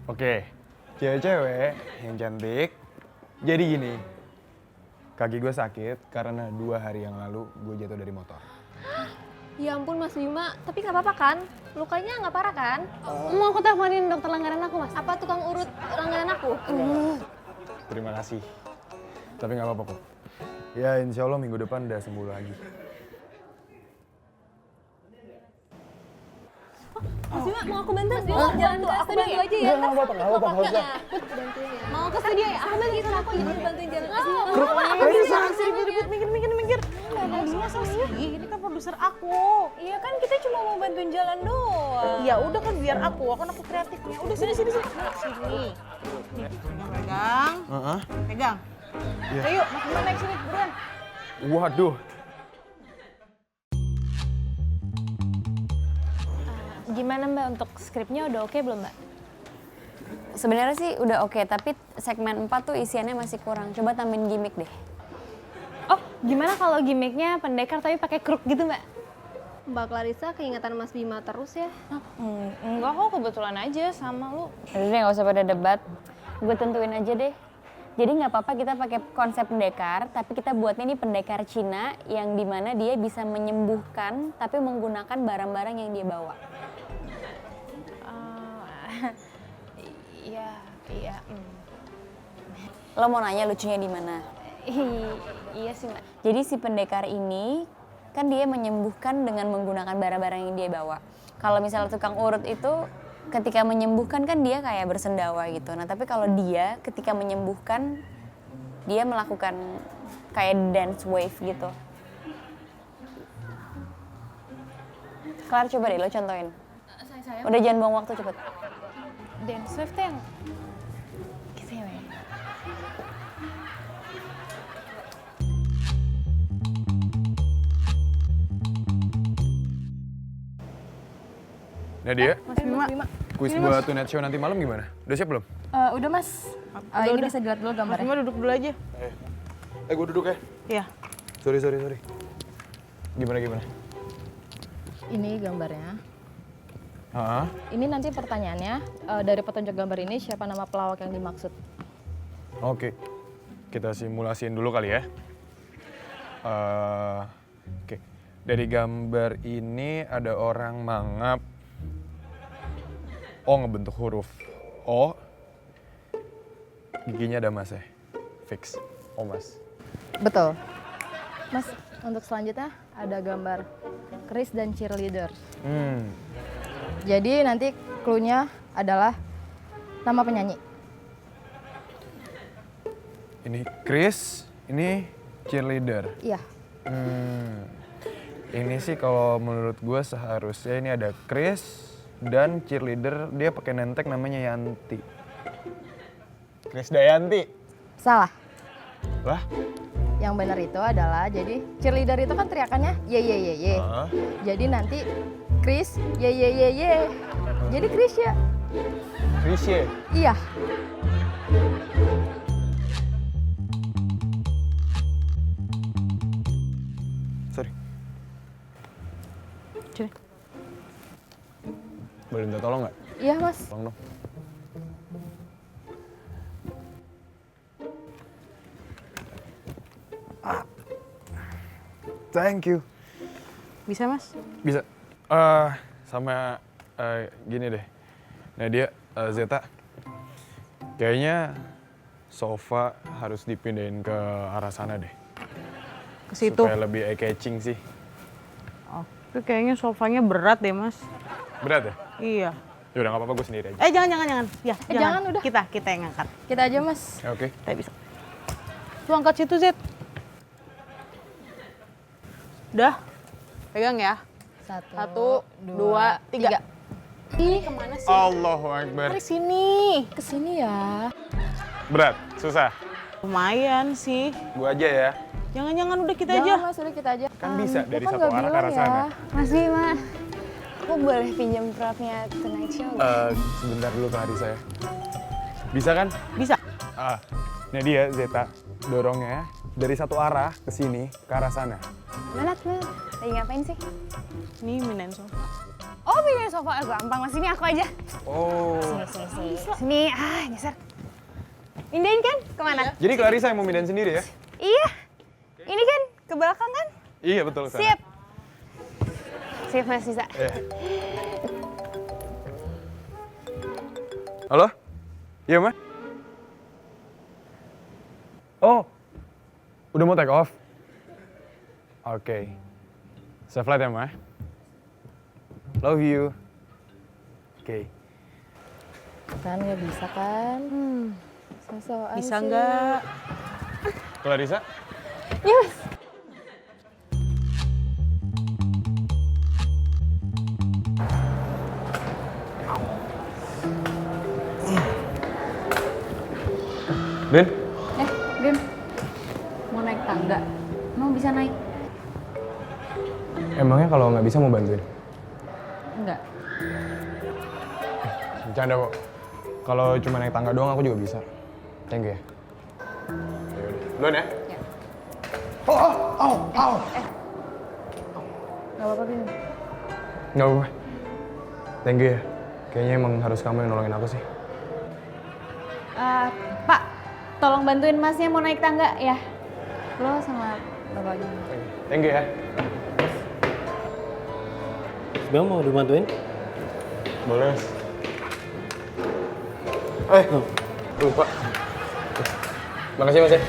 Oke, cewek-cewek yang cantik. Jadi gini, kaki gue sakit karena 2 hari yang lalu gue jatuh dari motor. Ya ampun Mas Bima, tapi nggak apa-apa kan? Lukanya nggak parah kan? Mau aku teleponin dokter langganan aku, Mas? Apa tukang urut langganan aku? Terima kasih. Tapi nggak apa-apa kok. Ya insya Allah minggu depan udah sembuh lagi. Mas Bima, mau aku bantu? Mas Bima, jalan ke studio aja ya? Nggak apa-apa, nggak apa-apa. Bantuin ya. Mau ke studio ya? Aku bantuin aku jadi bantuin jalan ke studio. Aku bisa ribut-ribut, mikir. Nggak bisa sih, ini kan produser aku. Iya kan kita cuma mau bantuin jalan doang. Ya udah kan biar aku kan aku kreatifnya. Udah sini. Sini. Nih, pegang. Pegang. Iya. Ayo, Mas Bima naik sini, buruan. Waduh. Gimana Mbak untuk skripnya udah oke belum Mbak? Sebenarnya sih udah oke, tapi segmen 4 tuh isiannya masih kurang. Coba tambahin gimmick deh. Oh, gimana kalau gimmicknya pendekar tapi pakai kruk gitu Mbak? Mbak Clarissa keingatan Mas Bima terus ya? Enggak kok, kebetulan aja sama lu. Udah deh, nggak usah pada debat. Gue tentuin aja deh. Jadi nggak apa-apa kita pakai konsep pendekar, tapi kita buatnya ini pendekar Cina yang dimana dia bisa menyembuhkan tapi menggunakan barang-barang yang dia bawa. Iya. Lo mau nanya lucunya di mana? Iya sih Mbak. Jadi si pendekar ini kan dia menyembuhkan dengan menggunakan barang-barang yang dia bawa. Kalau misalnya tukang urut itu ketika menyembuhkan kan dia kayak bersendawa gitu. Nah tapi kalau dia ketika menyembuhkan dia melakukan kayak dance wave gitu. Clara coba deh lo contohin. Udah jangan buang waktu cepet. Dance wave tuh yang Nadia, Mas Bima. kuis buat Tonight Show nanti malam gimana? Udah siap belum? udah Mas. Ini bisa dilihat dulu Mas gambarnya. Bima duduk dulu aja. Gue duduk ya. Iya. Sorry. Gimana? Ini gambarnya. Hah? Ini nanti pertanyaannya, dari petunjuk gambar ini siapa nama pelawak yang dimaksud? Oke. Kita simulasiin dulu kali ya. Oke. Dari gambar ini ada orang mangap. O ngebentuk huruf O. Giginya ada mas ya? Fix. O mas. Betul. Mas, untuk selanjutnya ada gambar Chris dan cheerleader. Jadi nanti clue-nya adalah nama penyanyi. Ini Chris, ini cheerleader. Iya. Ini sih kalau menurut gue seharusnya ini ada Chris dan cheerleader, dia pakai nentek namanya Yanti. Chris Dayanti. Salah. Lah? Yang benar itu adalah, jadi cheerleader itu kan teriakannya ye ye ye ye. Jadi nanti Chris ye ye ye ye. Jadi Chris ya. Chris ya? Iya. Sorry. Sini. Boleh minta tolong nggak? Iya, Mas. Tolong dong. Thank you. Bisa, Mas? Bisa. Sama gini deh. Nadia, Zeta. Kayaknya sofa harus dipindahin ke arah sana deh. Ke situ. Supaya lebih eye-catching sih. Oh, tapi kayaknya sofanya berat deh, Mas. Berat ya? Iya. Yaudah nggak apa-apa, gue sendiri aja. Jangan. Ya, jangan, udah. Kita yang ngangkat. Kita aja, Mas. Ya, oke. Kita bisa. Lu angkat situ, Zed. Udah. Pegang ya. 1, 2, 3. Ih, kemana sih? Allahu Akbar. Mari sini. Kesini ya. Berat? Susah? Lumayan sih. Gue aja ya. Jangan udah kita Jangan, aja. Mas, udah kita aja. Kan bisa dari Kan satu nggak arah ke bilang arah ya. sana. Mas Bima, aku boleh pinjam prapnya Tonight Show nggak? Sebentar dulu Kak Arisa ya. Bisa kan? Bisa. Ini dia Zeta, dorongnya dari satu arah ke sini, ke arah sana. Mana? Lagi ngapain sih? Nih minain sofa. Oh, pindahin sofa. Gampang, Mas. Ini aku aja. Oh. Sini. Sini, geser. Pindahin kan? Kemana? Jadi Clarissa yang mau pindahin sendiri ya? Iya. Ini kan ke belakang kan? Iya betul. Sana. Sip. Sip, Mas, bisa. Iya. Halo? Iya, Ma? Oh, udah mau take off? Oke. Safe flight ya, Ma? Love you. Oke. Kan nggak bisa kan? So-soan Bisa sih. nggak? Clarissa? Iya, Mas. Rin? Bim, mau naik tangga? Mau bisa naik? Emangnya kalau nggak bisa mau bantuin? Enggak. Bercanda kok. Kalau cuma naik tangga doang aku juga bisa. Thank you ya. Yaudah. Duluan ya? Ya. Oh. Gak apa-apa, Bim. Nggak apa-apa. Thank you ya. Kayaknya emang harus kamu yang nolongin aku sih. Pak, tolong bantuin masnya mau naik tangga ya. Lo sama bapaknya. Thank you ya. Bang mau dibantuin? Boleh. Lupa. Makasih Mas ya.